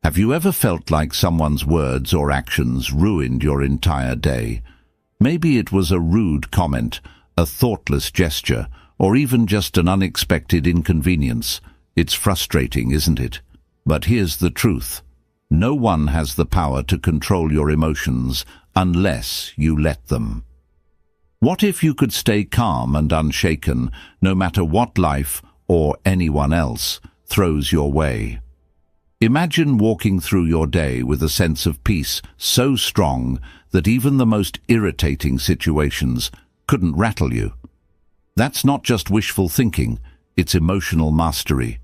Have you ever felt like someone's words or actions ruined your entire day? Maybe it was a rude comment, a thoughtless gesture, or even just an unexpected inconvenience. It's frustrating, isn't it? But here's the truth. No one has the power to control your emotions unless you let them. What if you could stay calm and unshaken no matter what life or anyone else throws your way? Imagine walking through your day with a sense of peace so strong that even the most irritating situations couldn't rattle you. That's not just wishful thinking, it's emotional mastery.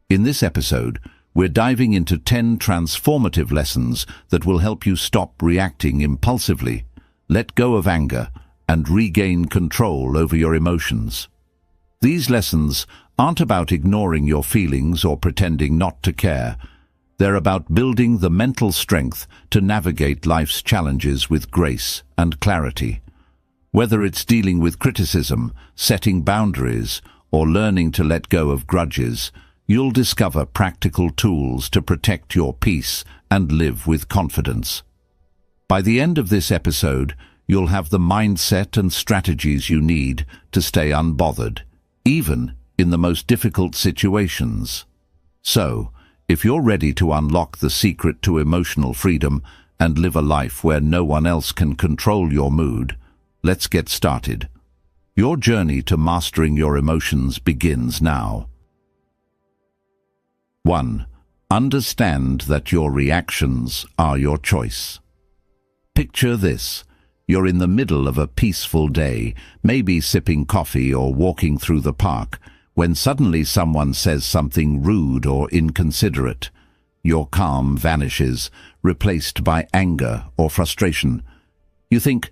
In this episode, we're diving into 10 transformative lessons that will help you stop reacting impulsively, let go of anger, and regain control over your emotions. These lessons aren't about ignoring your feelings or pretending not to care. They're about building the mental strength to navigate life's challenges with grace and clarity. Whether it's dealing with criticism, setting boundaries, or learning to let go of grudges, you'll discover practical tools to protect your peace and live with confidence. By the end of this episode, you'll have the mindset and strategies you need to stay unbothered, even in the most difficult situations. So, if you're ready to unlock the secret to emotional freedom and live a life where no one else can control your mood, let's get started. Your journey to mastering your emotions begins now. 1. Understand that your reactions are your choice. Picture this. You're in the middle of a peaceful day, maybe sipping coffee or walking through the park, when suddenly someone says something rude or inconsiderate. Your calm vanishes, replaced by anger or frustration. You think,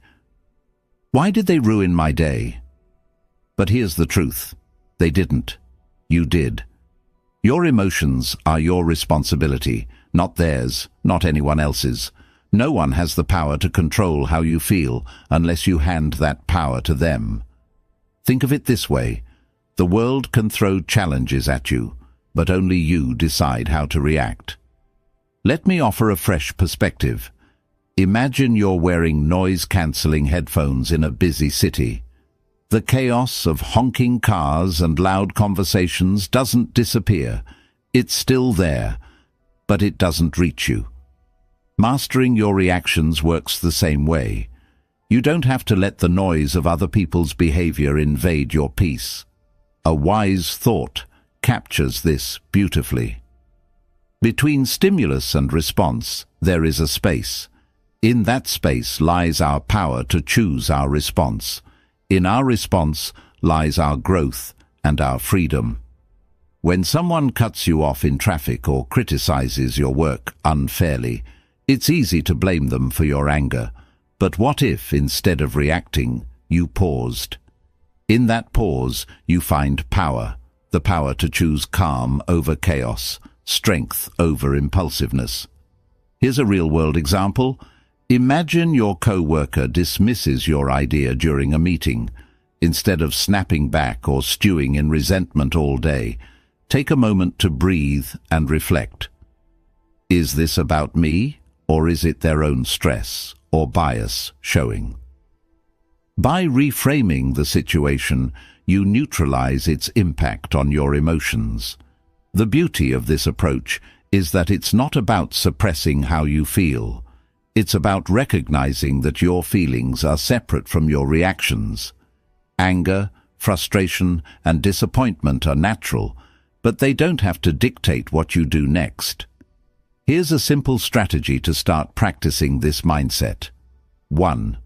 why did they ruin my day? But here's the truth. They didn't. You did. Your emotions are your responsibility, not theirs, not anyone else's. No one has the power to control how you feel unless you hand that power to them. Think of it this way. The world can throw challenges at you, but only you decide how to react. Let me offer a fresh perspective. Imagine you're wearing noise-cancelling headphones in a busy city. The chaos of honking cars and loud conversations doesn't disappear. It's still there, but it doesn't reach you. Mastering your reactions works the same way. You don't have to let the noise of other people's behavior invade your peace. A wise thought captures this beautifully. Between stimulus and response, there is a space. In that space lies our power to choose our response. In our response lies our growth and our freedom. When someone cuts you off in traffic or criticizes your work unfairly, it's easy to blame them for your anger. But what if, instead of reacting, you paused? In that pause, you find power, the power to choose calm over chaos, strength over impulsiveness. Here's a real-world example. Imagine your co-worker dismisses your idea during a meeting. Instead of snapping back or stewing in resentment all day, take a moment to breathe and reflect. Is this about me, or is it their own stress or bias showing? By reframing the situation, you neutralize its impact on your emotions. The beauty of this approach is that it's not about suppressing how you feel. It's about recognizing that your feelings are separate from your reactions. Anger, frustration, and disappointment are natural, but they don't have to dictate what you do next. Here's a simple strategy to start practicing this mindset. 1.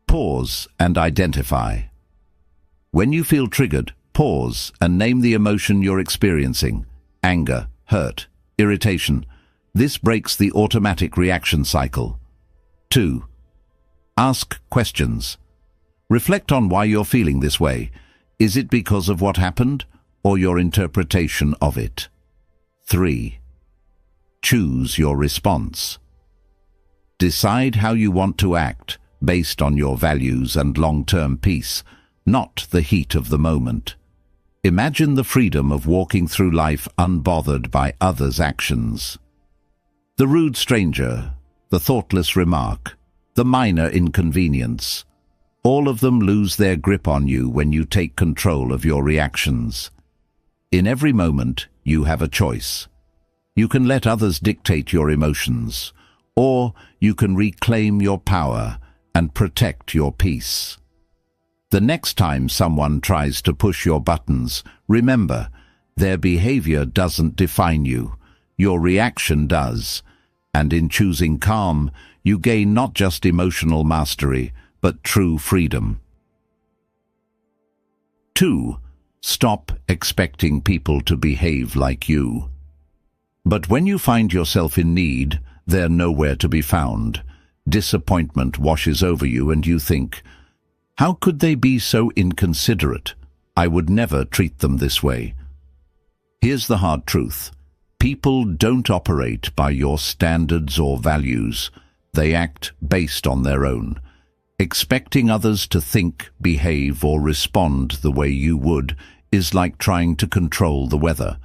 Pause and identify. When you feel triggered, pause and name the emotion you're experiencing. Anger, hurt, irritation. This breaks the automatic reaction cycle. 2. Ask questions. Reflect on why you're feeling this way. Is it because of what happened or your interpretation of it? 3. Choose your response. Decide how you want to act based on your values and long-term peace, not the heat of the moment. Imagine the freedom of walking through life unbothered by others' actions. The rude stranger, the thoughtless remark, the minor inconvenience. All of them lose their grip on you when you take control of your reactions. In every moment, you have a choice. You can let others dictate your emotions, or you can reclaim your power and protect your peace. The next time someone tries to push your buttons, remember, their behavior doesn't define you. Your reaction does. And in choosing calm, you gain not just emotional mastery, but true freedom. 2. Stop expecting people to behave like you. But when you find yourself in need, they're nowhere to be found. Disappointment washes over you and you think, how could they be so inconsiderate? I would never treat them this way. Here's the hard truth. People don't operate by your standards or values. They act based on their own. Expecting others to think, behave, or respond the way you would is like trying to control the weather.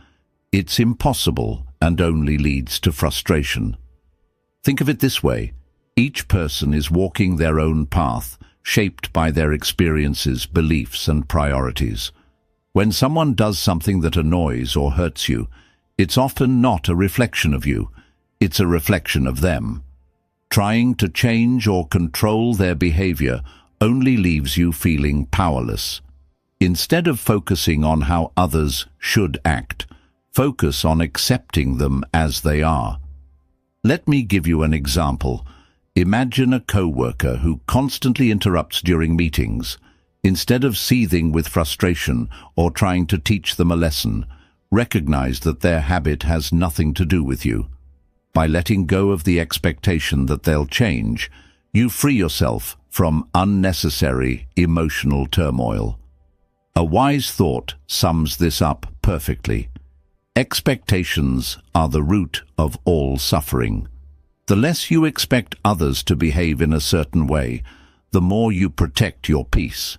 It's impossible and only leads to frustration. Think of it this way. Each person is walking their own path, shaped by their experiences, beliefs, and priorities. When someone does something that annoys or hurts you, it's often not a reflection of you. It's a reflection of them. Trying to change or control their behavior only leaves you feeling powerless. Instead of focusing on how others should act, focus on accepting them as they are. Let me give you an example. Imagine a co-worker who constantly interrupts during meetings. Instead of seething with frustration or trying to teach them a lesson, recognize that their habit has nothing to do with you. By letting go of the expectation that they'll change, you free yourself from unnecessary emotional turmoil. A wise thought sums this up perfectly. Expectations are the root of all suffering. The less you expect others to behave in a certain way, the more you protect your peace.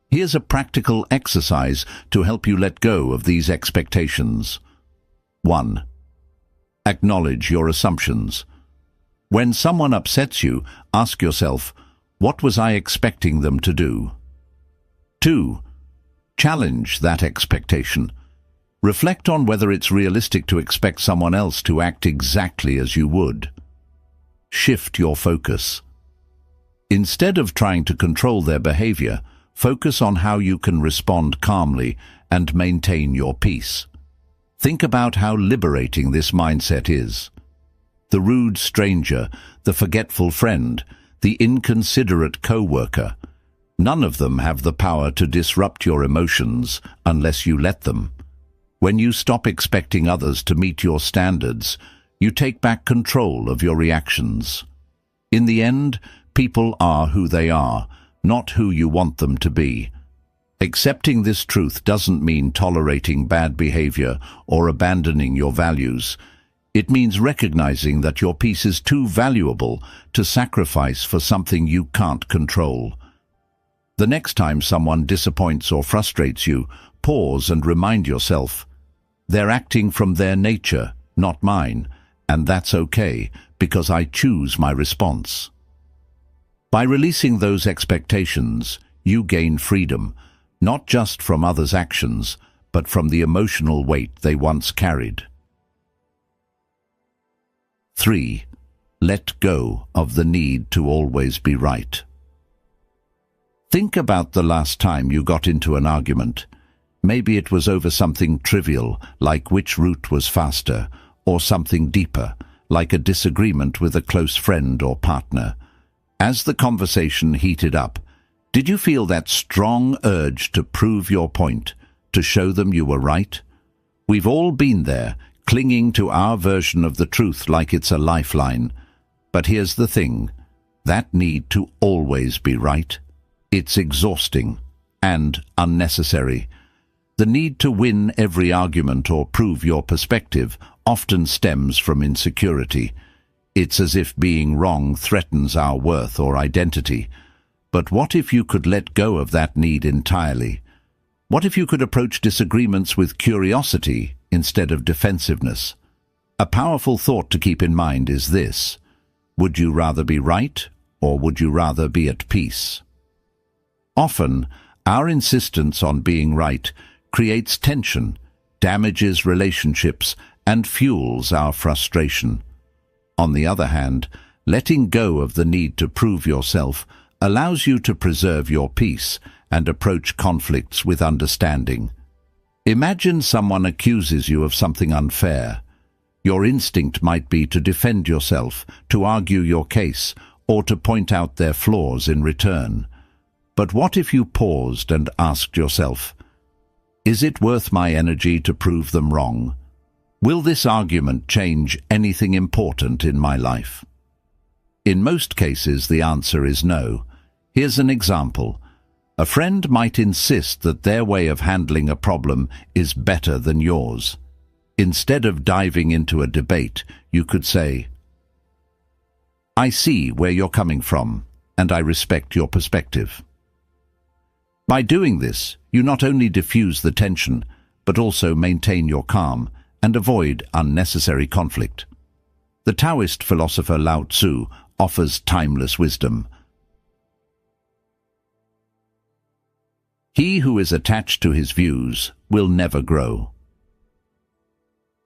Here's a practical exercise to help you let go of these expectations. 1. Acknowledge your assumptions. When someone upsets you, ask yourself, what was I expecting them to do? 2. Challenge that expectation. Reflect on whether it's realistic to expect someone else to act exactly as you would. Shift your focus. Instead of trying to control their behavior, focus on how you can respond calmly and maintain your peace. Think about how liberating this mindset is. The rude stranger, the forgetful friend, the inconsiderate co-worker. None of them have the power to disrupt your emotions unless you let them. When you stop expecting others to meet your standards, you take back control of your reactions. In the end, people are who they are, not who you want them to be. Accepting this truth doesn't mean tolerating bad behavior or abandoning your values. It means recognizing that your peace is too valuable to sacrifice for something you can't control. The next time someone disappoints or frustrates you, pause and remind yourself, they're acting from their nature, not mine, and that's okay, because I choose my response. By releasing those expectations, you gain freedom, not just from others' actions, but from the emotional weight they once carried. 3. Let go of the need to always be right. Think about the last time you got into an argument. Maybe it was over something trivial, like which route was faster, or something deeper, like a disagreement with a close friend or partner. As the conversation heated up, did you feel that strong urge to prove your point, to show them you were right? We've all been there, clinging to our version of the truth like it's a lifeline. But here's the thing, that need to always be right, it's exhausting and unnecessary. The need to win every argument or prove your perspective often stems from insecurity. It's as if being wrong threatens our worth or identity. But what if you could let go of that need entirely? What if you could approach disagreements with curiosity instead of defensiveness? A powerful thought to keep in mind is this: would you rather be right, or would you rather be at peace? Often, our insistence on being right creates tension, damages relationships, and fuels our frustration. On the other hand, letting go of the need to prove yourself allows you to preserve your peace and approach conflicts with understanding. Imagine someone accuses you of something unfair. Your instinct might be to defend yourself, to argue your case, or to point out their flaws in return. But what if you paused and asked yourself, is it worth my energy to prove them wrong? Will this argument change anything important in my life? In most cases, the answer is no. Here's an example. A friend might insist that their way of handling a problem is better than yours. Instead of diving into a debate, you could say, I see where you're coming from, and I respect your perspective. By doing this, you not only diffuse the tension, but also maintain your calm and avoid unnecessary conflict. The Taoist philosopher Lao Tzu offers timeless wisdom. He who is attached to his views will never grow.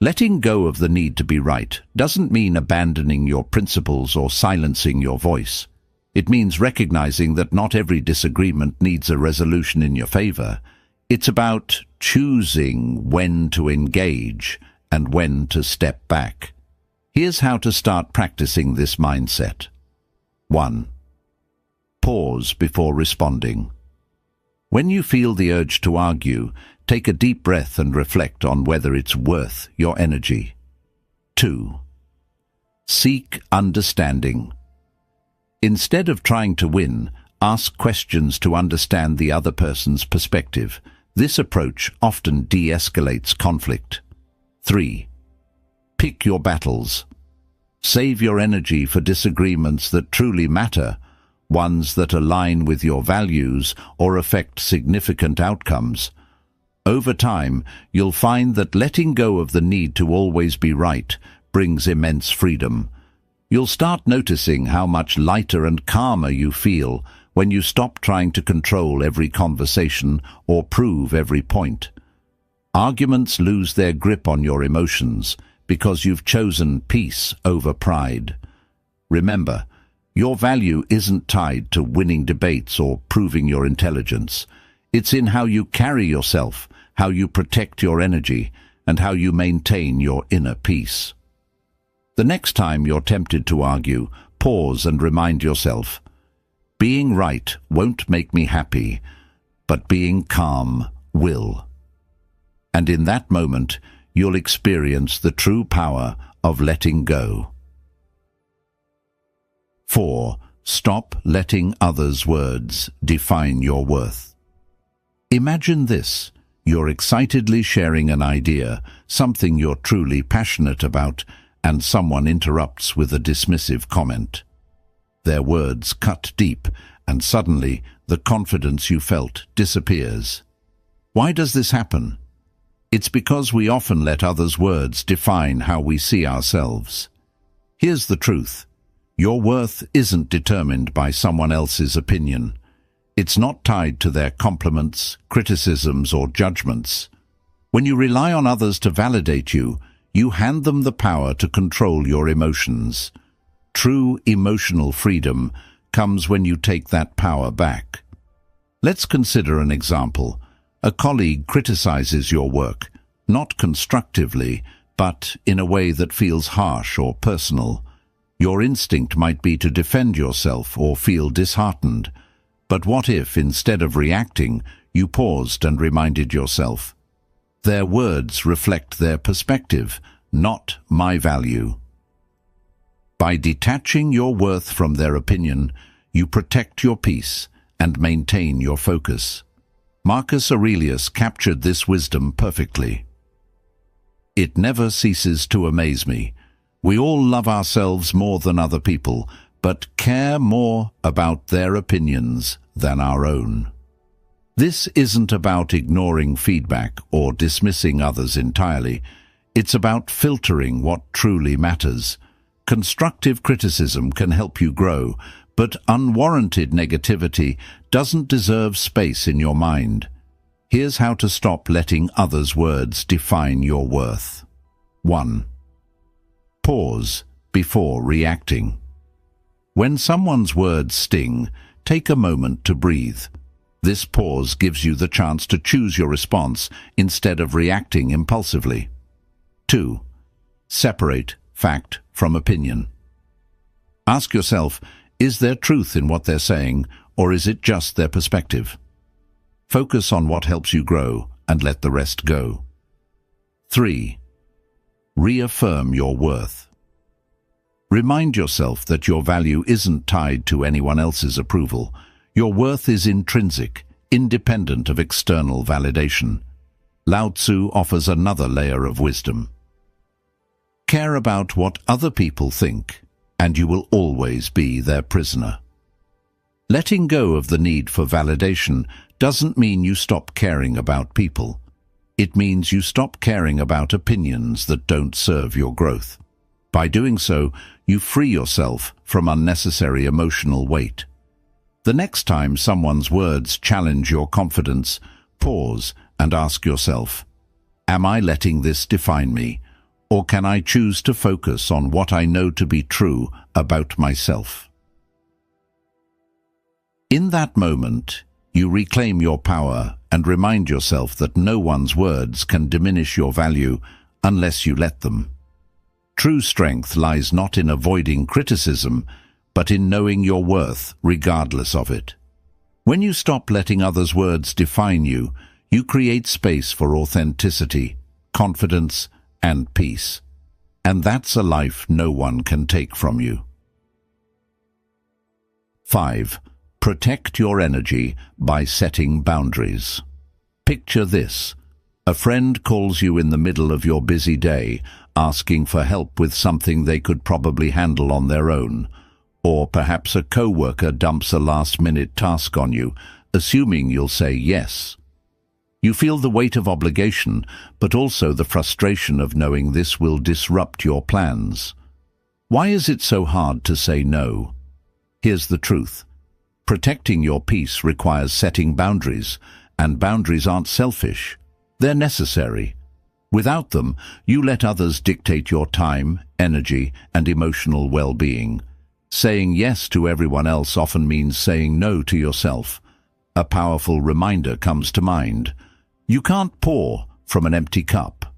Letting go of the need to be right doesn't mean abandoning your principles or silencing your voice. It means recognizing that not every disagreement needs a resolution in your favor. It's about choosing when to engage and when to step back. Here's how to start practicing this mindset. 1. Pause before responding. When you feel the urge to argue, take a deep breath and reflect on whether it's worth your energy. 2. Seek understanding. Instead of trying to win, ask questions to understand the other person's perspective. This approach often de-escalates conflict. 3. Pick your battles. Save your energy for disagreements that truly matter, ones that align with your values or affect significant outcomes. Over time, you'll find that letting go of the need to always be right brings immense freedom. You'll start noticing how much lighter and calmer you feel when you stop trying to control every conversation or prove every point. Arguments lose their grip on your emotions because you've chosen peace over pride. Remember, your value isn't tied to winning debates or proving your intelligence. It's in how you carry yourself, how you protect your energy, and how you maintain your inner peace. The next time you're tempted to argue, pause and remind yourself, being right won't make me happy, but being calm will. And in that moment, you'll experience the true power of letting go. 4. Stop letting others' words define your worth. Imagine this. You're excitedly sharing an idea, something you're truly passionate about, and someone interrupts with a dismissive comment. Their words cut deep, and suddenly the confidence you felt disappears. Why does this happen? It's because we often let others' words define how we see ourselves. Here's the truth. Your worth isn't determined by someone else's opinion. It's not tied to their compliments, criticisms, or judgments. When you rely on others to validate you, you hand them the power to control your emotions. True emotional freedom comes when you take that power back. Let's consider an example. A colleague criticizes your work, not constructively, but in a way that feels harsh or personal. Your instinct might be to defend yourself or feel disheartened. But what if, instead of reacting, you paused and reminded yourself, their words reflect their perspective, not my value. By detaching your worth from their opinion, you protect your peace and maintain your focus. Marcus Aurelius captured this wisdom perfectly. It never ceases to amaze me. We all love ourselves more than other people, but care more about their opinions than our own. This isn't about ignoring feedback or dismissing others entirely. It's about filtering what truly matters. Constructive criticism can help you grow, but unwarranted negativity doesn't deserve space in your mind. Here's how to stop letting others' words define your worth. 1. Pause before reacting. When someone's words sting, take a moment to breathe. This pause gives you the chance to choose your response instead of reacting impulsively. 2. Separate fact from opinion. Ask yourself, is there truth in what they're saying, or is it just their perspective? Focus on what helps you grow and let the rest go. 3. Reaffirm your worth. Remind yourself that your value isn't tied to anyone else's approval. Your worth is intrinsic, independent of external validation. Lao Tzu offers another layer of wisdom. Care about what other people think, and you will always be their prisoner. Letting go of the need for validation doesn't mean you stop caring about people. It means you stop caring about opinions that don't serve your growth. By doing so, you free yourself from unnecessary emotional weight. The next time someone's words challenge your confidence, pause and ask yourself, am I letting this define me, or can I choose to focus on what I know to be true about myself? In that moment, you reclaim your power and remind yourself that no one's words can diminish your value unless you let them. True strength lies not in avoiding criticism, but in knowing your worth regardless of it. When you stop letting others' words define you, you create space for authenticity, confidence, and peace. And that's a life no one can take from you. 5. Protect your energy by setting boundaries. Picture this. A friend calls you in the middle of your busy day, asking for help with something they could probably handle on their own. Or perhaps a co-worker dumps a last-minute task on you, assuming you'll say yes. You feel the weight of obligation, but also the frustration of knowing this will disrupt your plans. Why is it so hard to say no? Here's the truth. Protecting your peace requires setting boundaries, and boundaries aren't selfish. They're necessary. Without them, you let others dictate your time, energy, and emotional well-being. Saying yes to everyone else often means saying no to yourself. A powerful reminder comes to mind. You can't pour from an empty cup.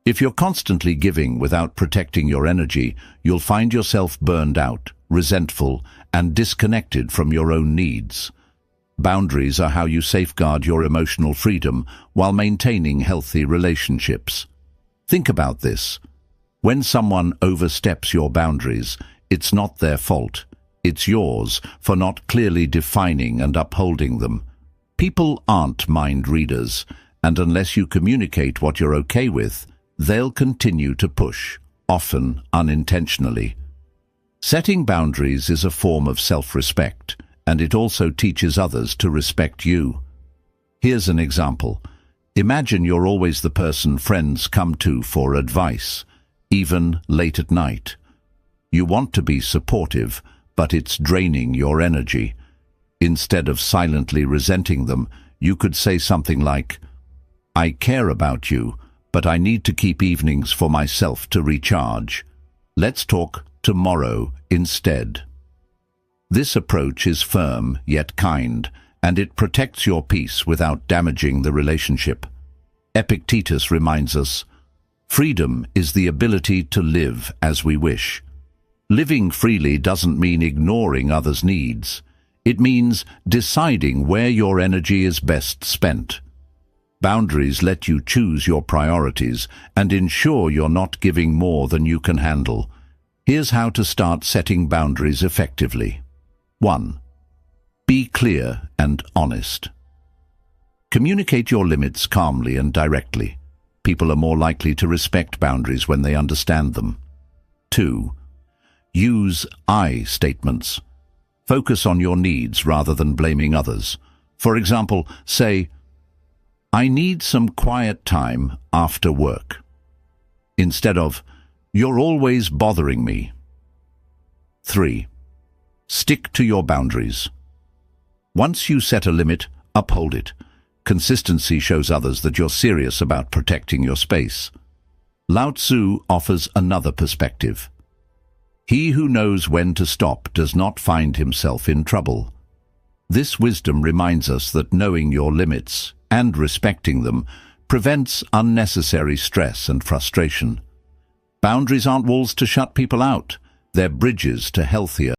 If you're constantly giving without protecting your energy, you'll find yourself burned out, resentful, and disconnected from your own needs. Boundaries are how you safeguard your emotional freedom while maintaining healthy relationships. Think about this. When someone oversteps your boundaries, it's not their fault. It's yours for not clearly defining and upholding them. People aren't mind readers, and unless you communicate what you're okay with, they'll continue to push, often unintentionally. Setting boundaries is a form of self-respect, and it also teaches others to respect you. Here's an example. Imagine you're always the person friends come to for advice, even late at night. You want to be supportive, but it's draining your energy. Instead of silently resenting them, you could say something like, I care about you, but I need to keep evenings for myself to recharge. Let's talk tomorrow instead. This approach is firm yet kind, and it protects your peace without damaging the relationship. Epictetus reminds us, freedom is the ability to live as we wish. Living freely doesn't mean ignoring others' needs. It means deciding where your energy is best spent. Boundaries let you choose your priorities and ensure you're not giving more than you can handle. Here's how to start setting boundaries effectively. 1. Be clear and honest. Communicate your limits calmly and directly. People are more likely to respect boundaries when they understand them. 2. Use I statements. Focus on your needs rather than blaming others. For example, say, I need some quiet time after work. instead of, "You're always bothering me." 3. Stick to your boundaries. Once you set a limit, uphold it. Consistency shows others that you're serious about protecting your space. Lao Tzu offers another perspective. He who knows when to stop does not find himself in trouble. This wisdom reminds us that knowing your limits and respecting them prevents unnecessary stress and frustration. Boundaries aren't walls to shut people out, they're bridges to healthier